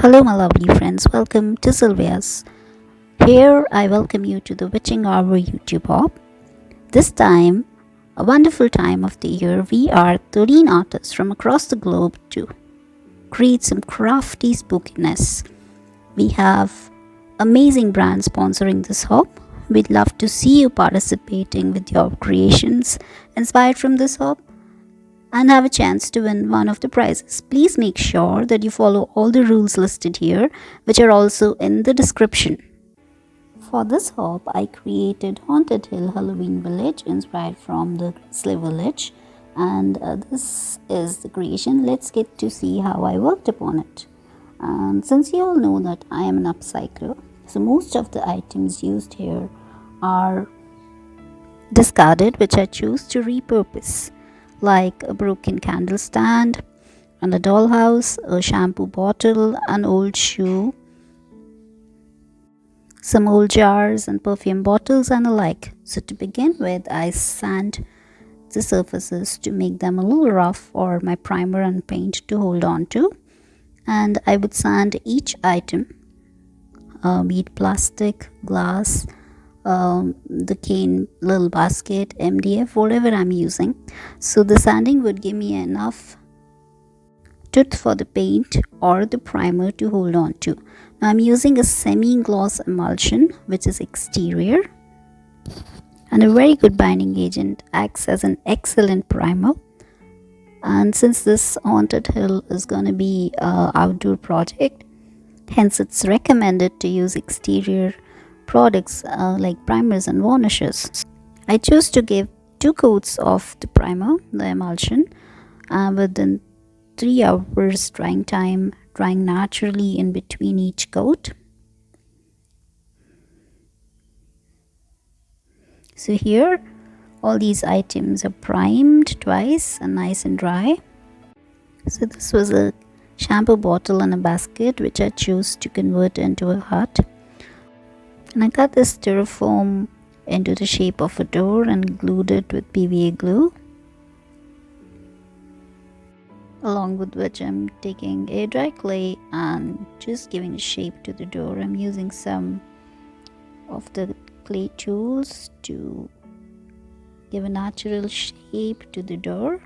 Hello, my lovely friends. Welcome to Sylvia's. Here, I welcome you to the Witching Hour YouTube hop. This time, a wonderful time of the year, we are 13 artists from across the globe to create some crafty spookiness. We have amazing brands sponsoring this hop. We'd love to see you participating with your creations inspired from this hop and have a chance to win one of the prizes. Please make sure that you follow all the rules listed here, which are also in the description. For this hop, I created Haunted Hill Halloween Village inspired from the Grizzly Village, and this is the creation. Let's get to see how I worked upon it. And since you all know that I am an upcycler, so most of the items used here are discarded, which I choose to repurpose, like a broken candle stand and a dollhouse, a shampoo bottle, an old shoe, some old jars and perfume bottles and the like. So to begin with, I sand the surfaces to make them a little rough for my primer and paint to hold on to. And I would sand each item, be it plastic, glass, the cane little basket, MDF, whatever I'm using. So the sanding would give me enough tooth for the paint or the primer to hold on to. Now I'm using a semi-gloss emulsion, which is exterior, and a very good binding agent, acts as an excellent primer. And since this Haunted Hill is going to be an outdoor project, hence it's recommended to use exterior products like primers and varnishes. I chose to give 2 coats of the primer, the emulsion, within 3 hours drying time, drying naturally in between each coat. So here all these items are primed twice and nice and dry. So this was a shampoo bottle and a basket which I chose to convert into a hut. And I cut this styrofoam into the shape of a door and glued it with PVA glue, along with which I'm taking a dry clay and just giving a shape to the door. I'm using some of the clay tools to give a natural shape to the door.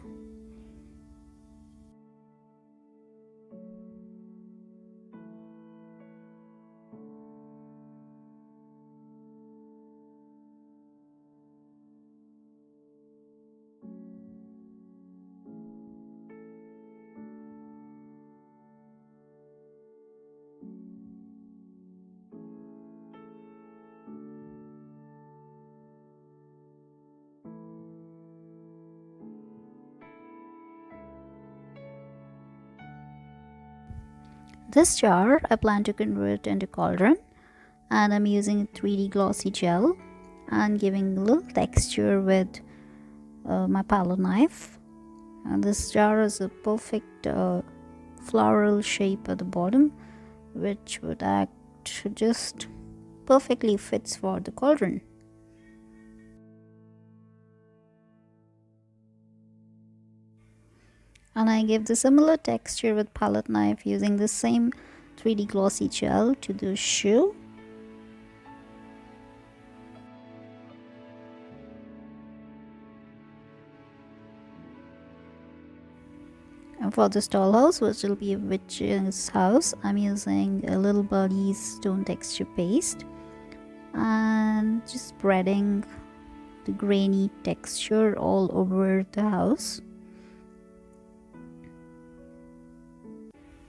This jar I plan to convert into Cauldron, and I'm using a 3D glossy gel and giving a little texture with my palette knife. And this jar is a perfect floral shape at the bottom, which would act just perfectly fits for the cauldron. And I give the similar texture with palette knife using the same 3D glossy gel to the shoe. And for this dollhouse, which will be a witch's house, I'm using a little buddy's stone texture paste and just spreading the grainy texture all over the house.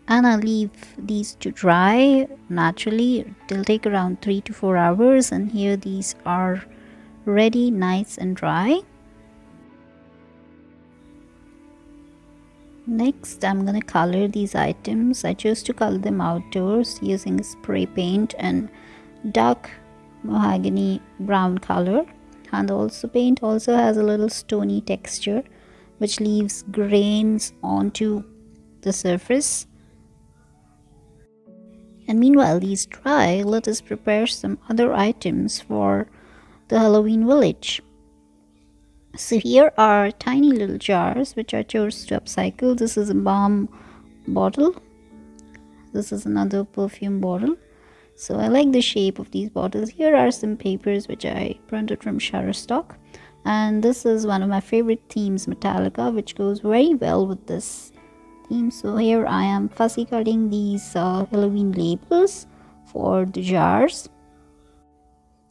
And I'll leave these to dry naturally. It'll take around 3 to 4 hours, and here these are ready, nice and dry. Next, I'm gonna color these items. I chose to color them outdoors using spray paint and dark mahogany brown color, and also paint also has a little stony texture which leaves grains onto the surface. And meanwhile these dry, let us prepare some other items for the Halloween village. So here are tiny little jars which I chose to upcycle. This is a balm bottle. This is another perfume bottle. So I like the shape of these bottles. Here are some papers which I printed from Shutterstock. And this is one of my favorite themes, Metallica, which goes very well with this theme. So here I am fussy cutting these Halloween labels for the jars.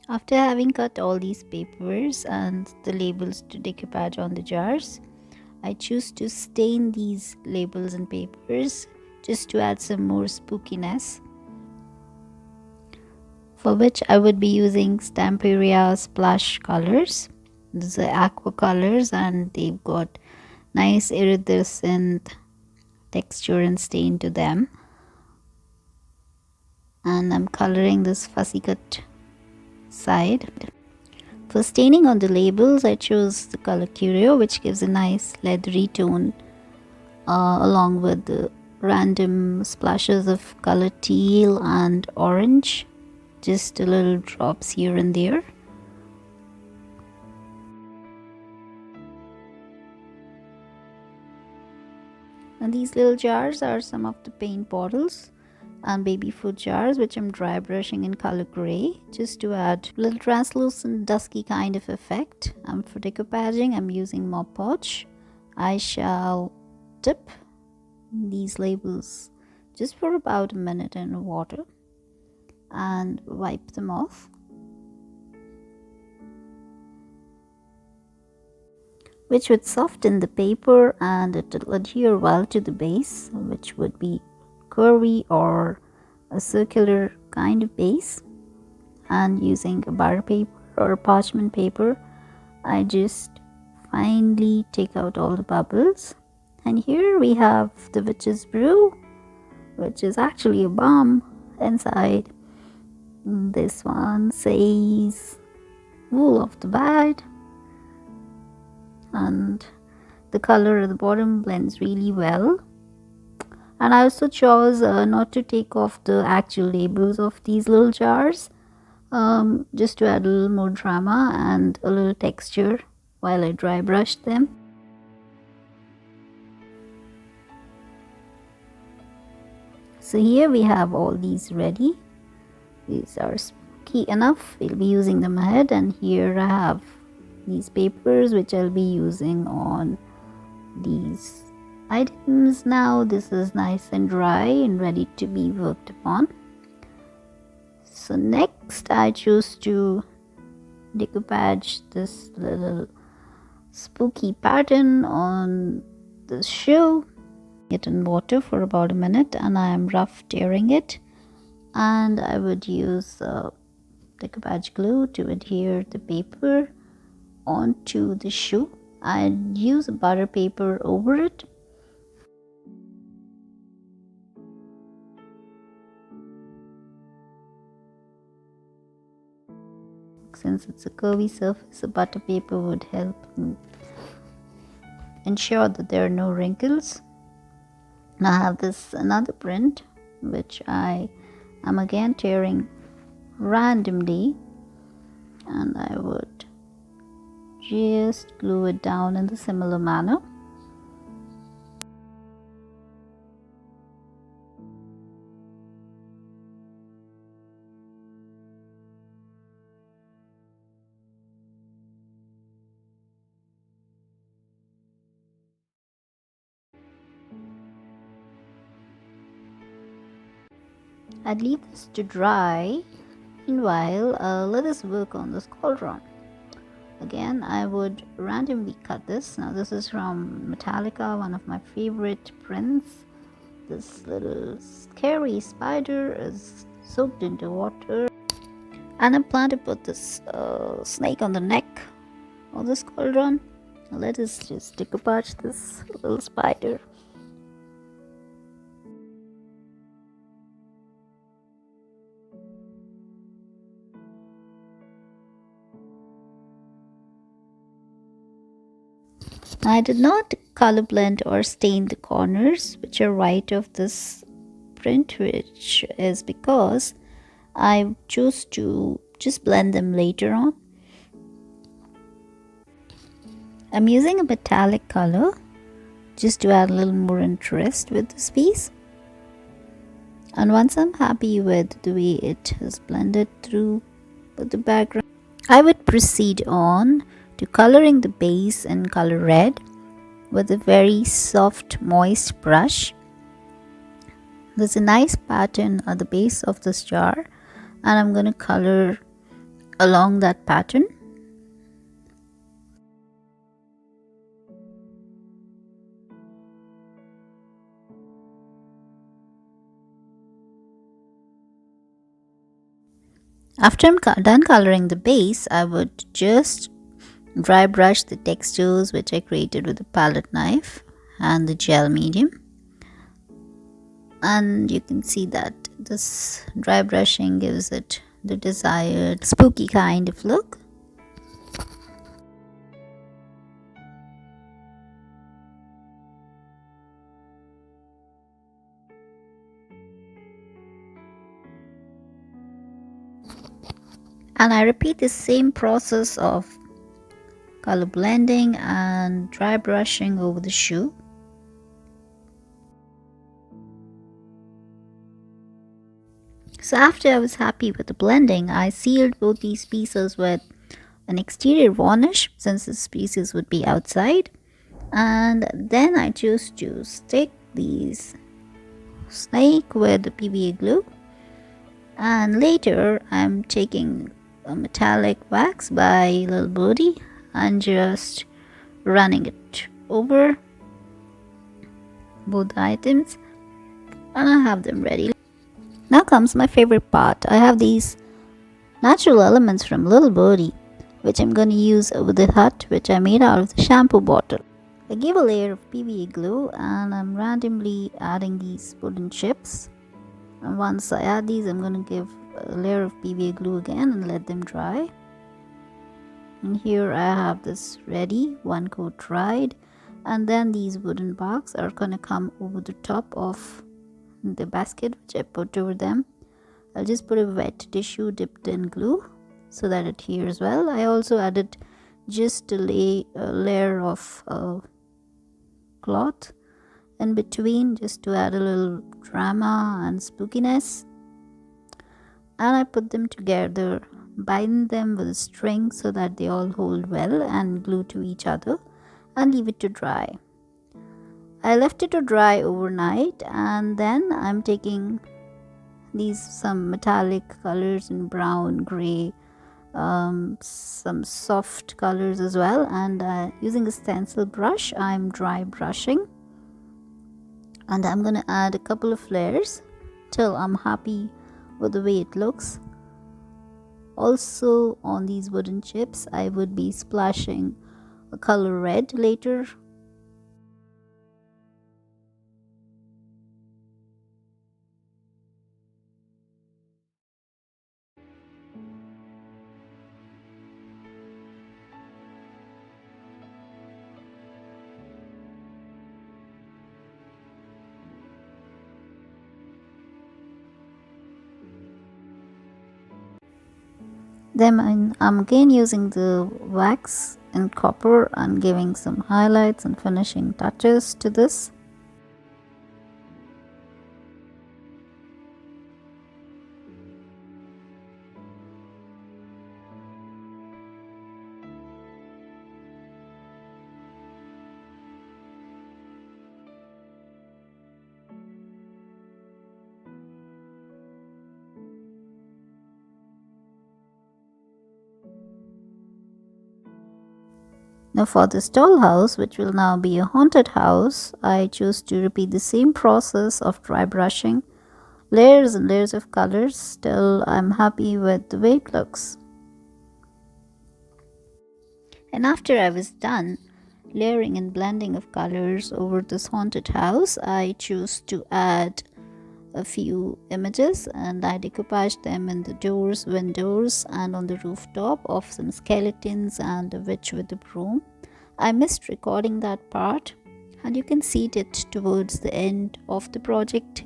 After having cut all these papers and the labels to decoupage on the jars, I choose to stain these labels and papers just to add some more spookiness, for which I would be using Stamperia Splash colors. These are aqua colors and they've got nice iridescent texture and stain to them. And I'm coloring this fussy cut side. For staining on the labels, I chose the color Curio, which gives a nice leathery tone along with the random splashes of color teal and orange, just a little drops here and there. And these little jars are some of the paint bottles and baby food jars, which I'm dry brushing in color gray just to add a little translucent dusky kind of effect. And for decoupaging, I'm using Mop Podge. I shall dip these labels just for about a minute in water and wipe them off, which would soften the paper and it will adhere well to the base, which would be curvy or a circular kind of base. And using a butter paper or parchment paper, I just finely take out all the bubbles. And here we have the witch's brew, which is actually a bomb inside. This one says wool of the bad, and the color at the bottom blends really well. And I also chose not to take off the actual labels of these little jars, just to add a little more drama and a little texture while I dry brushed them. So here we have all these ready. These are spooky enough, we'll be using them ahead. And here I have these papers which I'll be using on these items. Now this is nice and dry and ready to be worked upon. So next I choose to decoupage this little spooky pattern on the shoe. It in water for about a minute and I am rough tearing it, and I would use decoupage glue to adhere the paper onto the shoe. I'd use butter paper over it. Since it's a curvy surface, a butter paper would help ensure that there are no wrinkles. Now I have this another print which I am again tearing randomly, and I would just glue it down in the similar manner. I'd leave this to dry. Meanwhile, let us work on this cauldron. Again, I would randomly cut this. Now this is from Metallica, one of my favorite prints. This little scary spider is soaked into water, and I plan to put this snake on the neck of this cauldron. Now let us just decoupage this little spider. I did not color blend or stain the corners which are white of this print, which is because I chose to just blend them later on. I'm using a metallic color just to add a little more interest with this piece. And once I'm happy with the way it has blended through the background, I would proceed on to coloring the base in color red with a very soft moist brush. There's a nice pattern at the base of this jar, and I'm going to color along that pattern. After I'm done coloring the base, I would just dry brush the textures which I created with the palette knife and the gel medium. And you can see that this dry brushing gives it the desired spooky kind of look. And I repeat the same process of color blending and dry brushing over the shoe. So after I was happy with the blending, I sealed both these pieces with an exterior varnish since this pieces would be outside. And then I chose to stick these snake with the PVA glue. And later I'm taking a metallic wax by Little Birdie and just running it over both items, and I have them ready. Now comes my favorite part. I have these natural elements from Little Birdie which I'm going to use with the hut which I made out of the shampoo bottle. I gave a layer of PVA glue and I'm randomly adding these wooden chips, and once I add these I'm going to give a layer of PVA glue again and let them dry. And here I have this ready, one coat dried, and then these wooden barks are going to come over the top of the basket which I put over them. I'll just put a wet tissue dipped in glue so that it adheres well. I also added just a layer of cloth in between just to add a little drama and spookiness, and I put them together, bind them with a string so that they all hold well and glue to each other, and leave it to dry. I left it to dry overnight, and then I'm taking some metallic colors in brown, gray, some soft colors as well, and using a stencil brush I'm dry brushing, and I'm gonna add a couple of layers till I'm happy with the way it looks. Also on these wooden chips I would be splashing a color red later. Then I'm again using the wax and copper and giving some highlights and finishing touches to this. Now for this dollhouse, which will now be a haunted house, I choose to repeat the same process of dry brushing, layers and layers of colors till I'm happy with the way it looks. And after I was done layering and blending of colors over this haunted house, I choose to add a few images and I decoupaged them in the doors, windows, and on the rooftop of some skeletons and a witch with a broom. I missed recording that part, and you can see it towards the end of the project.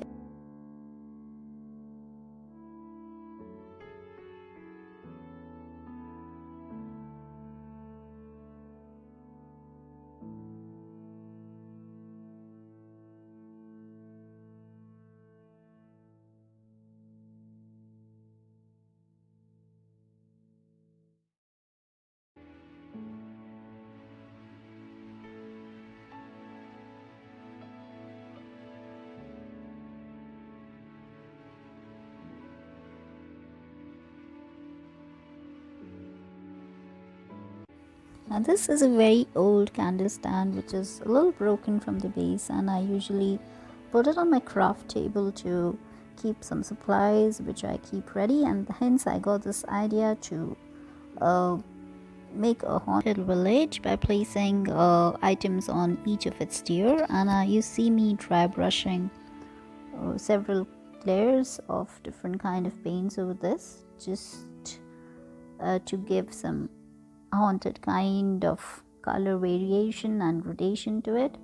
Now this is a very old candle stand which is a little broken from the base, and I usually put it on my craft table to keep some supplies which I keep ready, and hence I got this idea to make a haunted village by placing items on each of its tier. And you see me dry brushing several layers of different kind of paints over this, just to give some haunted kind of color variation and gradation to it.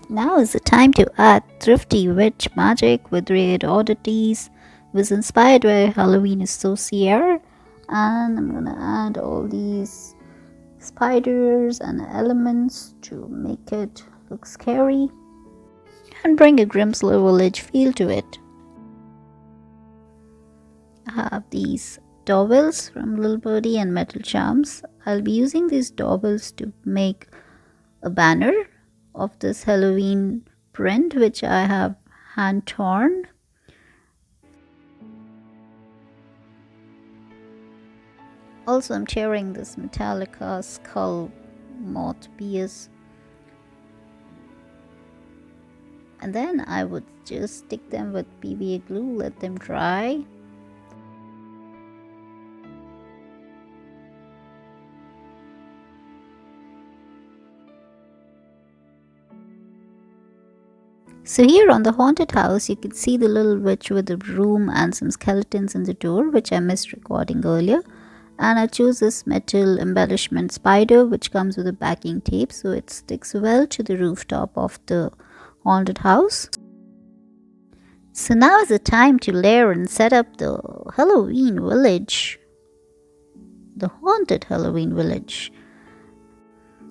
Now is the time to add thrifty witch magic with weird oddities. It was inspired by Halloween Associator, and I'm gonna add all these spiders and elements to make it look scary and bring a Grimslow village feel to it. I have these doorbells from Little Birdie and Metal Charms. I'll be using these doorbells to make a banner of this Halloween print which I have hand torn. Also, I'm tearing this Metallica skull moth piece, and then I would just stick them with PVA glue, let them dry. So here on the haunted house, you can see the little witch with the broom and some skeletons in the door, which I missed recording earlier. And I chose this metal embellishment spider, which comes with a backing tape, so it sticks well to the rooftop of the haunted house. So now is the time to layer and set up the Halloween village, the haunted Halloween village.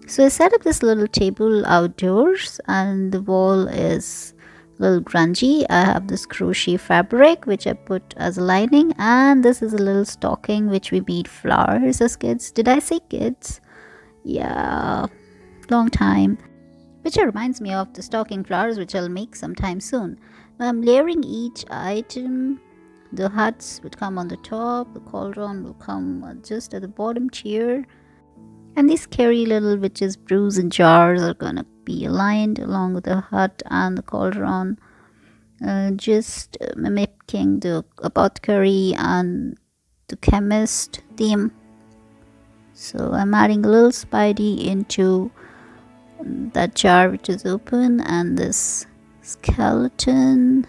So I set up this little table outdoors, and the wall is a little grungy. I have this crochet fabric which I put as a lining, and this is a little stocking which we made flowers as kids. Did I say kids? Yeah, long time. Which reminds me of the stocking flowers which I'll make sometime soon. Now I'm layering each item. The huts would come on the top, the cauldron will come just at the bottom tier. And these scary little witches' brews and jars are gonna be aligned along with the hut and the cauldron, just mimicking the apothecary and the chemist theme. So I'm adding a little Spidey into that jar which is open, and this skeleton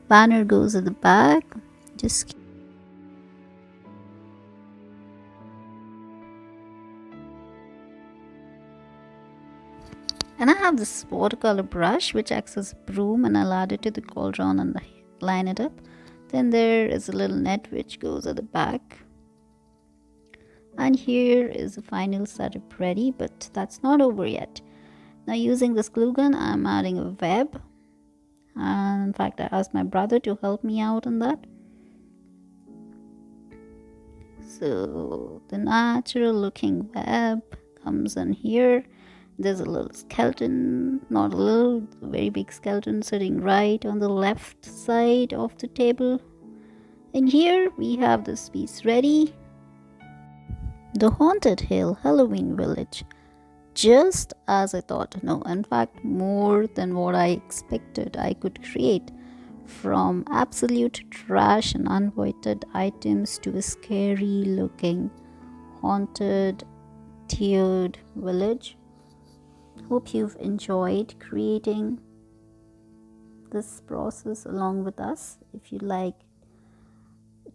banner goes at the back. Just And I have this watercolor brush which acts as a broom, and I'll add it to the cauldron and line it up. Then there is a little net which goes at the back. And here is the final setup ready, but that's not over yet. Now using this glue gun, I'm adding a web. And in fact, I asked my brother to help me out on that. So the natural looking web comes in here. There's a little skeleton, not a little, very big skeleton sitting right on the left side of the table. And here we have this piece ready. The Haunted Hill Halloween Village. Just as I thought. No, in fact, more than what I expected I could create. From absolute trash and unwanted items to a scary looking haunted tiered village. Hope you've enjoyed creating this process along with us. If you'd like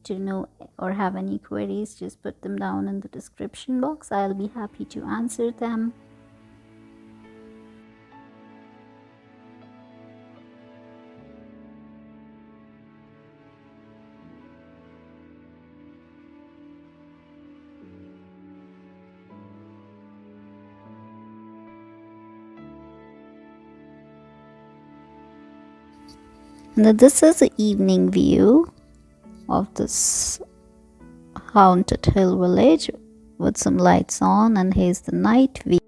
to know or have any queries, just put them down in the description box. I'll be happy to answer them. And this is the evening view of this haunted hill village with some lights on, and here's the night view.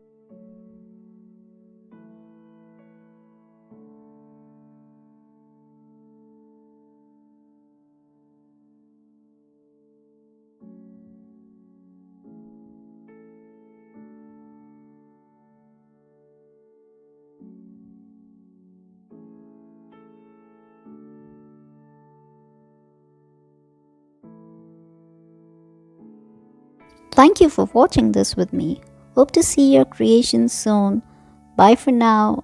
Thank you for watching this with me. Hope to see your creations soon. Bye for now.